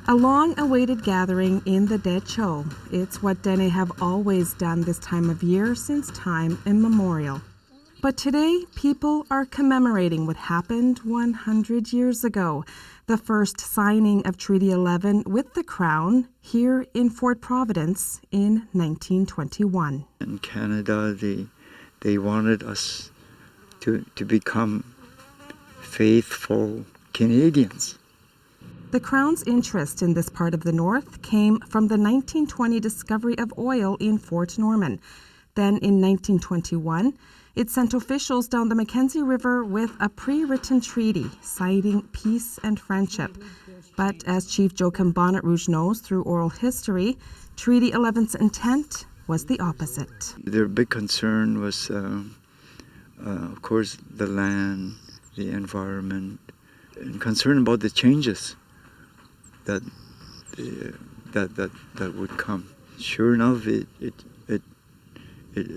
A long-awaited gathering in the Nakehk'o. It's what Dene have always done this time of year since time immemorial. But today, people are commemorating what happened 100 years ago, the first signing of Treaty 11 with the Crown here in Fort Providence in 1921. In Canada, they wanted us to become faithful Canadians. The Crown's interest in this part of the North came from the 1920 discovery of oil in Fort Norman. Then in 1921, it sent officials down the Mackenzie River with a pre-written treaty citing peace and friendship. But as Chief Joachim Bonnetrouge knows through oral history, Treaty 11's intent was the opposite. Their big concern was, of course, the land, the environment, and concern about the changes that would come. Sure enough, it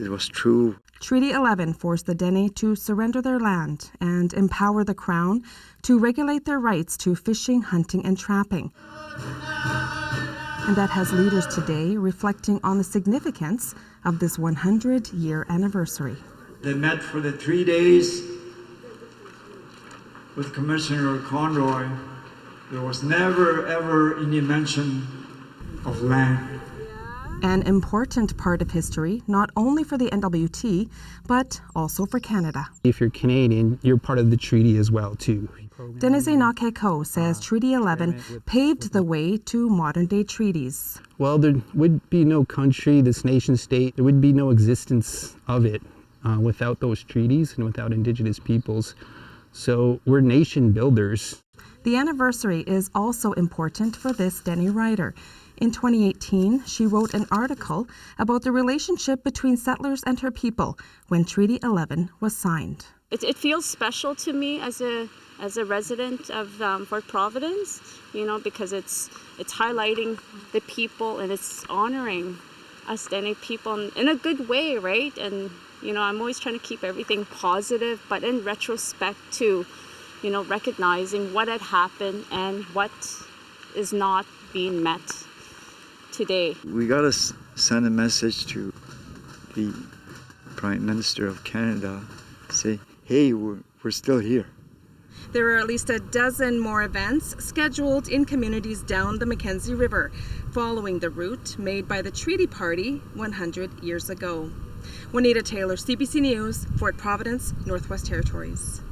was true. Treaty 11 forced the Dene to surrender their land and empower the Crown to regulate their rights to fishing, hunting, and trapping. And that has leaders today reflecting on the significance of this 100-year anniversary. They met for the 3 days with Commissioner Conroy. There was never, ever any mention of land. An important part of history, not only for the NWT, but also for Canada. If you're Canadian, you're part of the treaty as well, too. Deneze Nakehk'o says Treaty 11 paved the way to modern-day treaties. Well, there would be no country, this nation-state, there would be no existence of it without those treaties and without Indigenous peoples. So we're nation builders. The anniversary is also important for this Dene writer. In 2018, she wrote an article about the relationship between settlers and her people when Treaty 11 was signed. It feels special to me as a resident of Fort Providence, because it's highlighting the people and it's honoring us Dene people in a good way, right? And I'm always trying to keep everything positive, but in retrospect to, recognizing what had happened and what is not being met today. We got to send a message to the Prime Minister of Canada, say, hey, we're still here. There are at least a dozen more events scheduled in communities down the Mackenzie River, following the route made by the Treaty Party 100 years ago. Juanita Taylor, CBC News, Fort Providence, Northwest Territories.